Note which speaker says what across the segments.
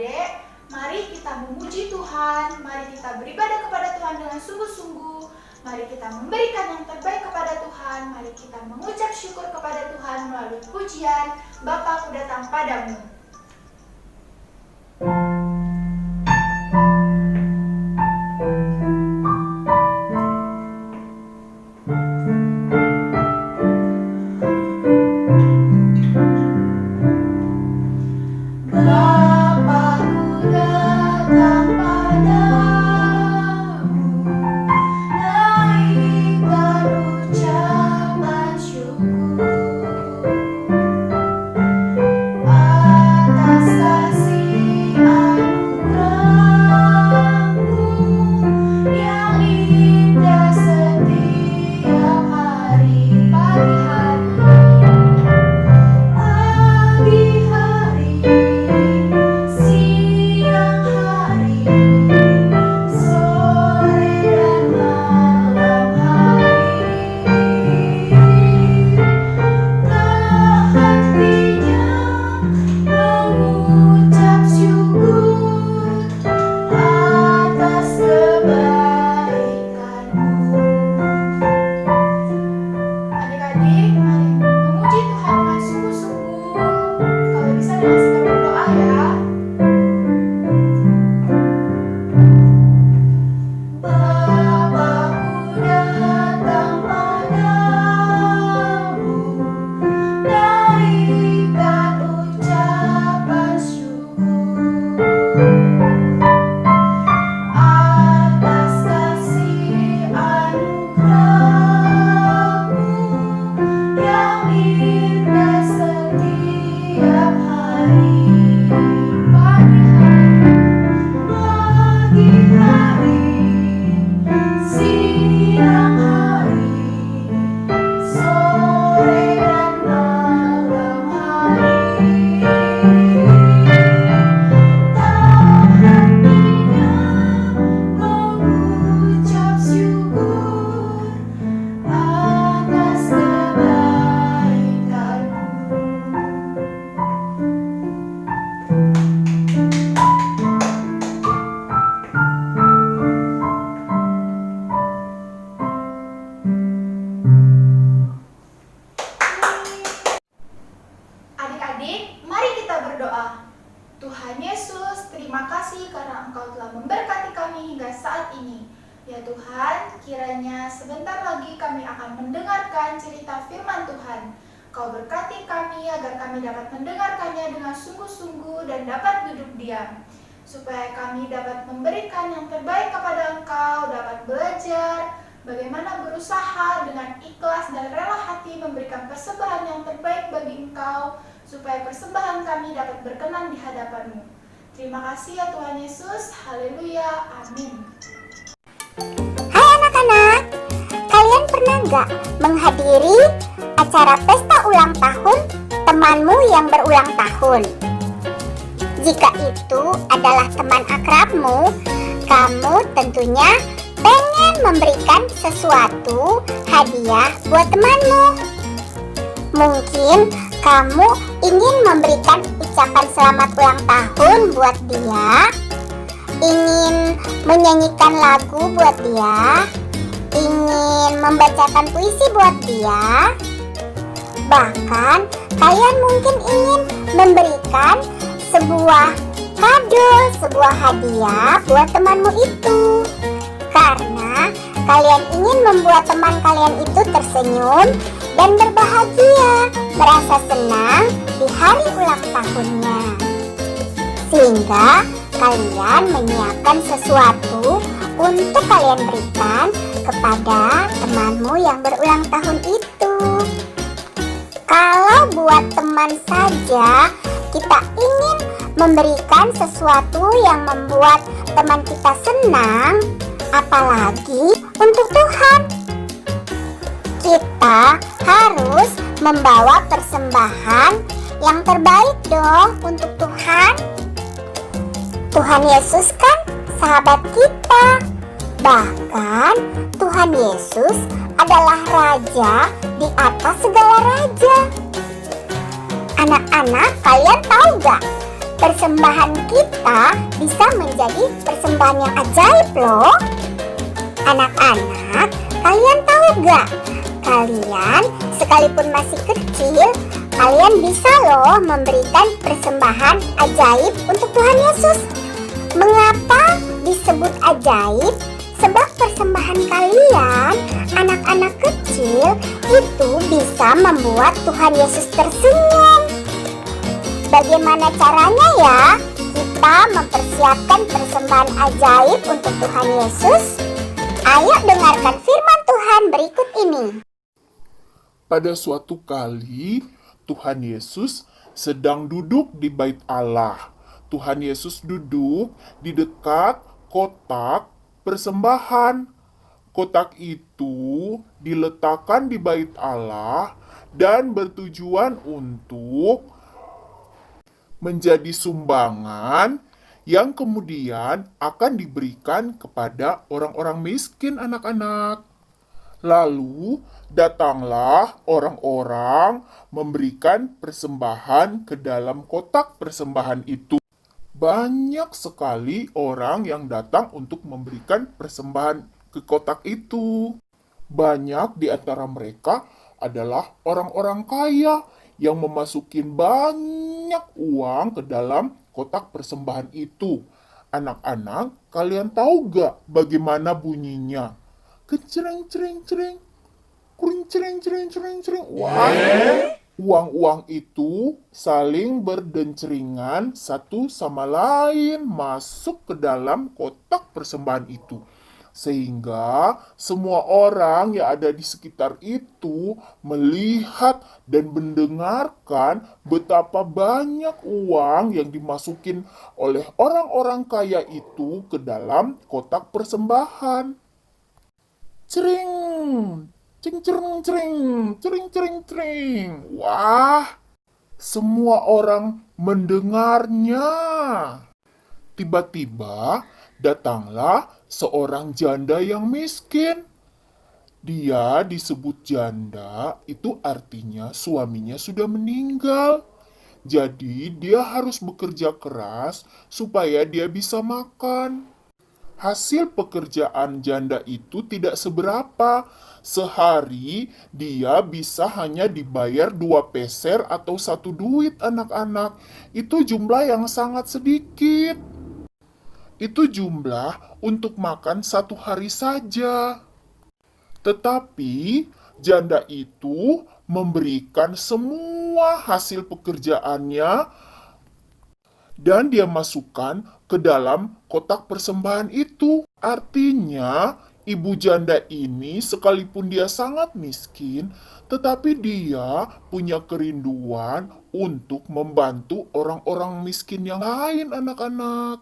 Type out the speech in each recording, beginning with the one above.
Speaker 1: adik-adik, mari kita memuji Tuhan, mari kita beribadah kepada Tuhan dengan sungguh-sungguh, mari kita memberikan yang terbaik kepada Tuhan, mari kita mengucap syukur kepada Tuhan melalui pujian, Bapa Ku datang padamu. Tuhan Yesus, terima kasih karena Engkau telah memberkati kami hingga saat ini. Ya Tuhan, kiranya sebentar lagi kami akan mendengarkan cerita firman Tuhan. Kau berkati kami agar kami dapat mendengarkannya dengan sungguh-sungguh dan dapat duduk diam. Supaya kami dapat memberikan yang terbaik kepada Engkau, dapat belajar bagaimana berusaha dengan ikhlas dan rela hati memberikan persembahan yang terbaik bagi Engkau, supaya persembahan kami dapat berkenan di hadapan-Mu. Terima kasih ya Tuhan Yesus. Haleluya. Amin.
Speaker 2: Hai anak-anak, kalian pernah gak menghadiri acara pesta ulang tahun temanmu yang berulang tahun? Jika itu adalah teman akrabmu, kamu tentunya pengen memberikan sesuatu hadiah buat temanmu. Mungkin kamu ingin memberikan ucapan selamat ulang tahun buat dia, ingin menyanyikan lagu buat dia, ingin membacakan puisi buat dia. Bahkan kalian mungkin ingin memberikan sebuah kado, sebuah hadiah buat temanmu itu. Karena kalian ingin membuat teman kalian itu tersenyum dan berbahagia, merasa senang di hari ulang tahunnya. Sehingga kalian menyiapkan sesuatu untuk kalian berikan kepada temanmu yang berulang tahun itu. Kalau buat teman saja kita ingin memberikan sesuatu yang membuat teman kita senang, apalagi untuk Tuhan. Kita harus membawa persembahan yang terbaik dong untuk Tuhan. Tuhan Yesus kan sahabat kita. Bahkan Tuhan Yesus adalah Raja di atas segala raja. Anak-anak, kalian tahu gak? Persembahan kita bisa menjadi persembahan yang ajaib loh. Anak-anak, kalian tahu gak? Kalian sekalipun masih kecil, kalian bisa loh memberikan persembahan ajaib untuk Tuhan Yesus. Mengapa disebut ajaib? Sebab persembahan kalian, anak-anak kecil, itu bisa membuat Tuhan Yesus tersenyum. Bagaimana caranya ya kita mempersiapkan persembahan ajaib untuk Tuhan Yesus? Ayo dengarkan firman Tuhan berikut ini.
Speaker 3: Pada suatu kali, Tuhan Yesus sedang duduk di bait Allah. Tuhan Yesus duduk di dekat kotak persembahan. Kotak itu diletakkan di bait Allah dan bertujuan untuk menjadi sumbangan yang kemudian akan diberikan kepada orang-orang miskin, anak-anak. Lalu datanglah orang-orang memberikan persembahan ke dalam kotak persembahan itu. Banyak sekali orang yang datang untuk memberikan persembahan ke kotak itu. Banyak di antara mereka adalah orang-orang kaya yang memasukin banyak uang ke dalam kotak persembahan itu. Anak-anak, kalian tahu gak bagaimana bunyinya? Kecereng cereng cereng, kuring cereng cereng cereng cereng. Wah, uang-uang itu saling berdenceringan satu sama lain masuk ke dalam kotak persembahan itu. Sehingga semua orang yang ada di sekitar itu melihat dan mendengarkan betapa banyak uang yang dimasukin oleh orang-orang kaya itu ke dalam kotak persembahan. Cering, cing cereng cereng, cering cereng cereng. Wah, semua orang mendengarnya. Tiba-tiba datanglah seorang janda yang miskin. Dia disebut janda, itu artinya suaminya sudah meninggal. Jadi dia harus bekerja keras supaya dia bisa makan. Hasil pekerjaan janda itu tidak seberapa. Sehari dia bisa hanya dibayar 2 peser atau 1 duit, anak-anak. Itu jumlah yang sangat sedikit. Itu jumlah untuk makan 1 hari saja. Tetapi janda itu memberikan semua hasil pekerjaannya dan dia masukkan ke dalam kotak persembahan itu. Artinya, ibu janda ini sekalipun dia sangat miskin, tetapi dia punya kerinduan untuk membantu orang-orang miskin yang lain, anak-anak.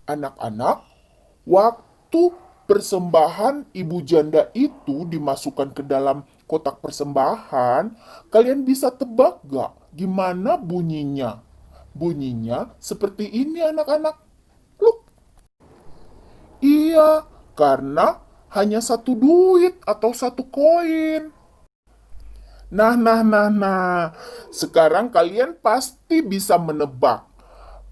Speaker 3: Anak-anak, waktu persembahan ibu janda itu dimasukkan ke dalam kotak persembahan, kalian bisa tebak gak gimana bunyinya? Bunyinya seperti ini, anak-anak. Pluk. Iya, karena hanya 1 duit atau 1 koin. Nah. Sekarang kalian pasti bisa menebak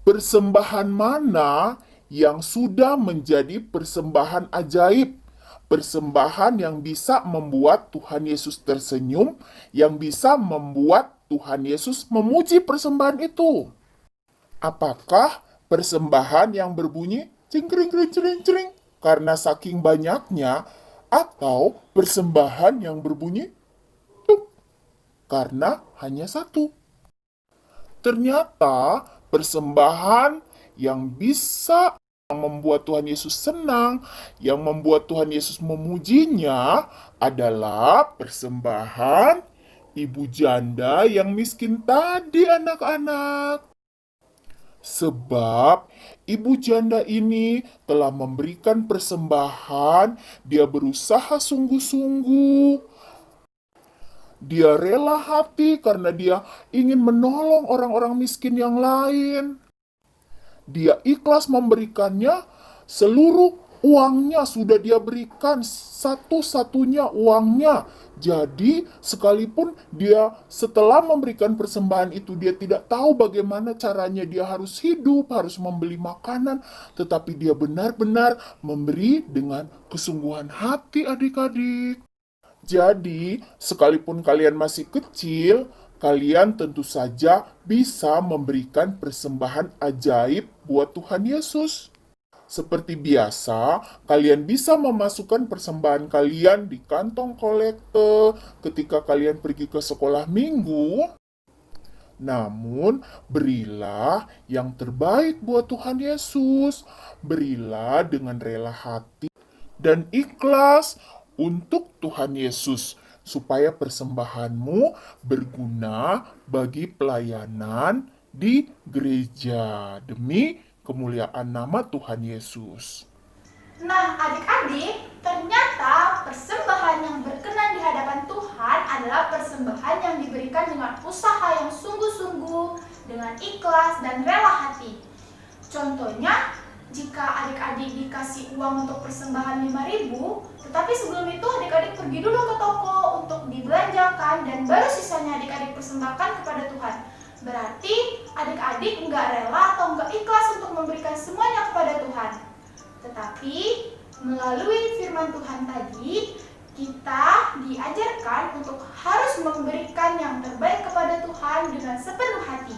Speaker 3: persembahan mana yang sudah menjadi persembahan ajaib. Persembahan yang bisa membuat Tuhan Yesus tersenyum, yang bisa membuat Tuhan Yesus memuji persembahan itu. Apakah persembahan yang berbunyi cingkring cering cering karena saking banyaknya, atau persembahan yang berbunyi tuk karena hanya 1? Ternyata persembahan yang bisa membuat Tuhan Yesus senang, yang membuat Tuhan Yesus memujinya adalah persembahan ibu janda yang miskin tadi, anak-anak. Sebab ibu janda ini telah memberikan persembahan, dia berusaha sungguh-sungguh. Dia rela hati karena dia ingin menolong orang-orang miskin yang lain. Dia ikhlas memberikannya seluruh uangnya sudah dia berikan, satu-satunya uangnya. Jadi, sekalipun dia setelah memberikan persembahan itu, dia tidak tahu bagaimana caranya dia harus hidup, harus membeli makanan, tetapi dia benar-benar memberi dengan kesungguhan hati adik-adik. Jadi, sekalipun kalian masih kecil, kalian tentu saja bisa memberikan persembahan ajaib buat Tuhan Yesus. Seperti biasa, kalian bisa memasukkan persembahan kalian di kantong kolekte ketika kalian pergi ke sekolah minggu. Namun, berilah yang terbaik buat Tuhan Yesus. Berilah dengan rela hati dan ikhlas untuk Tuhan Yesus, supaya persembahanmu berguna bagi pelayanan di gereja demi kemuliaan nama Tuhan Yesus.
Speaker 1: Nah, adik-adik, ternyata persembahan yang berkenan di hadapan Tuhan adalah persembahan yang diberikan dengan usaha yang sungguh-sungguh, dengan ikhlas dan rela hati. Contohnya, jika adik-adik dikasih uang untuk persembahan 5.000, tetapi sebelum itu adik-adik pergi dulu ke toko untuk dibelanjakan dan baru sisanya adik-adik persembahkan kepada Tuhan. Berarti adik-adik nggak rela atau nggak ikhlas untuk memberikan semuanya kepada Tuhan. Tetapi melalui firman Tuhan tadi, kita diajarkan untuk harus memberikan yang terbaik kepada Tuhan dengan sepenuh hati.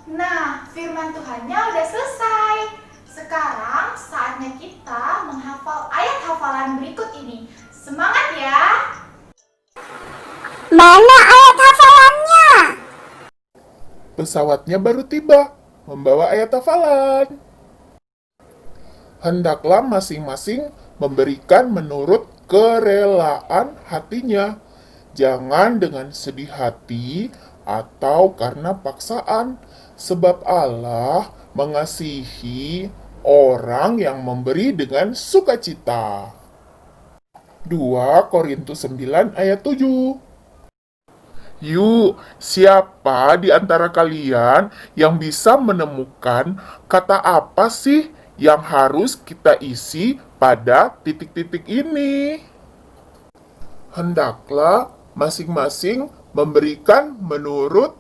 Speaker 1: Nah, firman Tuhannya udah selesai. Sekarang saatnya kita menghafal ayat hafalan berikut ini. Semangat ya!
Speaker 2: Mana ayat hafalannya?
Speaker 3: Pesawatnya baru tiba, membawa ayat hafalan. Hendaklah masing-masing memberikan menurut kerelaan hatinya, jangan dengan sedih hati atau karena paksaan, sebab Allah mengasihi orang yang memberi dengan sukacita. 2 Korintus 9 ayat 7. Yuk, siapa di antara kalian yang bisa menemukan kata apa sih yang harus kita isi pada titik-titik ini? Hendaklah masing-masing memberikan menurut,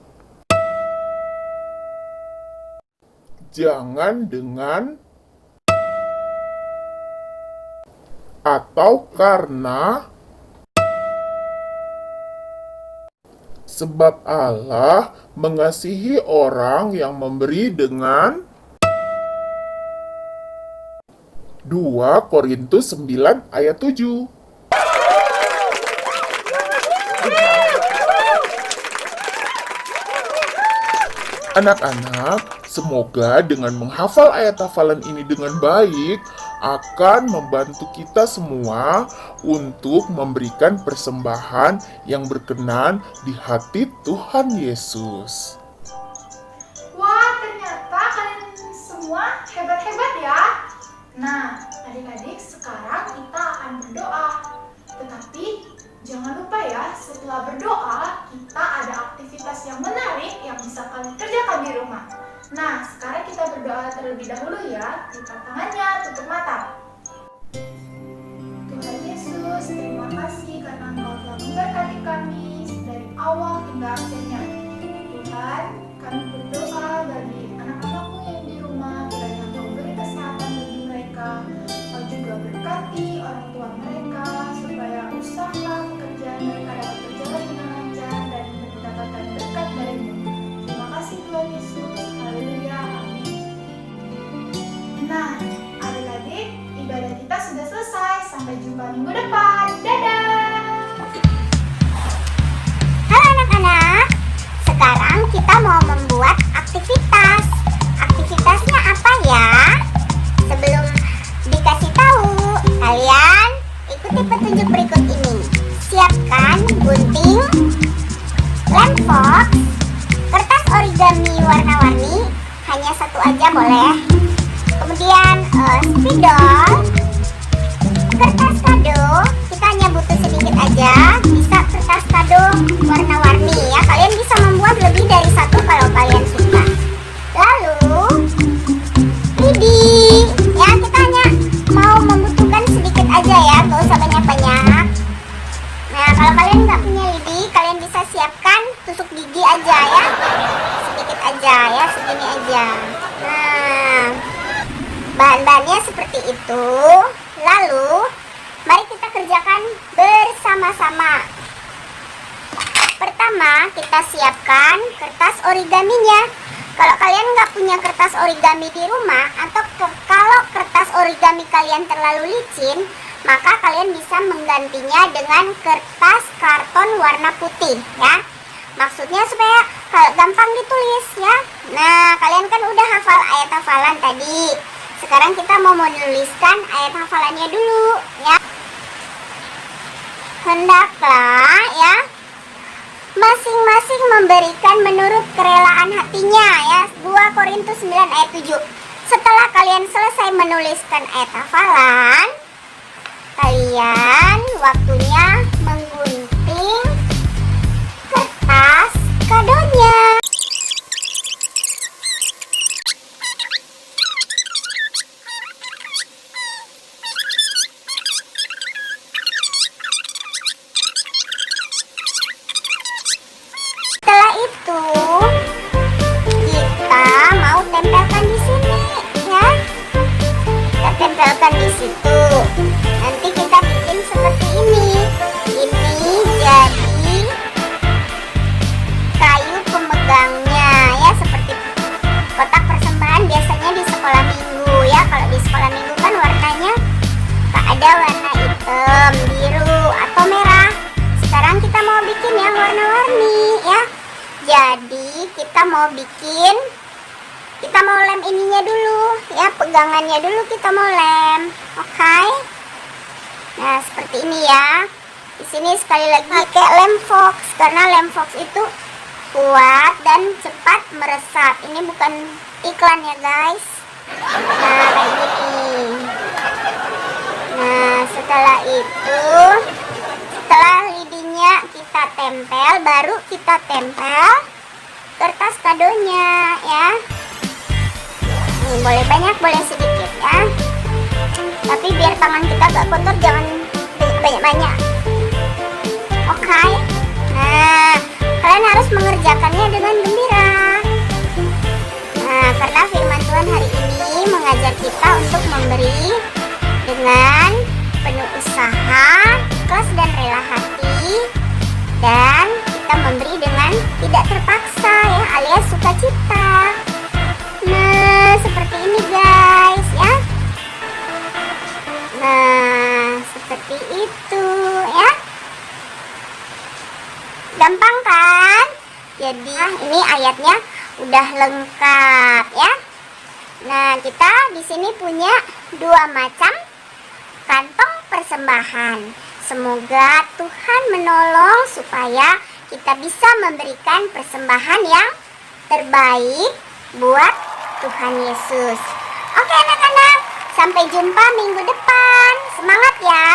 Speaker 3: jangan dengan, atau karena, sebab Allah mengasihi orang yang memberi dengan. 2 Korintus 9 ayat 7. Anak-anak, semoga dengan menghafal ayat hafalan ini dengan baik akan membantu kita semua untuk memberikan persembahan yang berkenan di hati Tuhan Yesus.
Speaker 1: Wah, ternyata kalian semua hebat-hebat ya. Nah, adik-adik, sekarang kita akan berdoa. Tetapi jangan lupa ya, setelah berdoa kita ada aktivitas yang menarik yang bisa kalian kerjakan di rumah. Nah, sekarang kita berdoa terlebih dahulu ya. Lipat tangannya, tutup mata. Tuhan Yesus, terima kasih karena Engkau telah memberkati kami dari awal hingga akhirnya. Tuhan, kami berdoa bagi anak-anakmu yang di rumah, kiranya Engkau beri kesehatan bagi mereka. Engkau juga berkati orang tua mereka supaya usaha pekerjaan mereka dapat berjalan dengan lancar dan mendapatkan berkat darimu. Terima kasih Tuhan Yesus. Haleluya. Amin. Nah, adik-adik, ibadah kita sudah selesai. Sampai jumpa minggu depan. Dadah!
Speaker 2: Halo anak-anak, sekarang kita mau membuat aktivitas. Aktivitasnya apa ya? Sebelum dikasih tahu, kalian ikuti petunjuk berikut ini. Siapkan gunting, lem fox, kertas origami warna-warni, hanya satu aja boleh. Kemudian spidol, kertas kado, kita hanya butuh sedikit aja. Bisa kertas kado warna-warni ya. Kalian bisa membuat lebih dari satu kalau kalian suka. Lalu, ini ya, kita hanya Nah, bahan-bahannya seperti itu. Lalu, mari kita kerjakan bersama-sama. Pertama, kita siapkan kertas origaminya. Kalau kalian nggak punya kertas origami di rumah, atau kalau kertas origami kalian terlalu licin, maka kalian bisa menggantinya dengan kertas karton warna putih ya. Maksudnya supaya gampang ditulis ya. Nah, kalian kan udah hafal ayat hafalan tadi. Sekarang kita mau menuliskan ayat hafalannya dulu ya. Hendaklah ya masing-masing memberikan menurut kerelaan hatinya ya. 2 Korintus 9 ayat 7. Setelah kalian selesai menuliskan ayat hafalan, kalian waktunya menggunting kertas kadonya. Setelah itu kita mau tempelkan di sini ya. Kita tempelkan di situ. Nanti kita bikin seperti ini. Ini jadi kayu pemegangnya ya, seperti kotak persembahan biasanya di sekolah minggu ya. Kalau di sekolah minggu kan warnanya ada warna hitam, biru atau merah. Sekarang kita mau bikin yang warna-warni ya. Jadi kita mau lem ininya dulu ya, pegangannya dulu kita mau lem. Oke. Nah, seperti ini ya. Di sini sekali lagi pakai lem fox karena lem fox itu kuat dan cepat meresap. Ini bukan iklan ya, guys. Nah, kayak gini. Nah, setelah itu, setelah lidinya kita tempel, baru kita tempel kertas kadonya ya. Boleh banyak, boleh sedikit ya. Tapi biar tangan kita gak kotor, jangan banyak-banyak. Oke. Nah, kalian harus mengerjakannya dengan gembira. Nah, karena firman Tuhan hari ini mengajar kita untuk memberi dengan penuh usaha, ikhlas dan rela hati, dan kita memberi dengan tidak terpaksa ya, alias sukacita. Nah, seperti ini guys ya. Nah, seperti itu ya. Gampang kan? Jadi ini ayatnya udah lengkap ya. Nah, kita di sini punya 2 macam kantong persembahan. Semoga Tuhan menolong supaya kita bisa memberikan persembahan yang terbaik buat Tuhan Yesus. Oke anak-anak, sampai jumpa minggu depan. Semangat ya!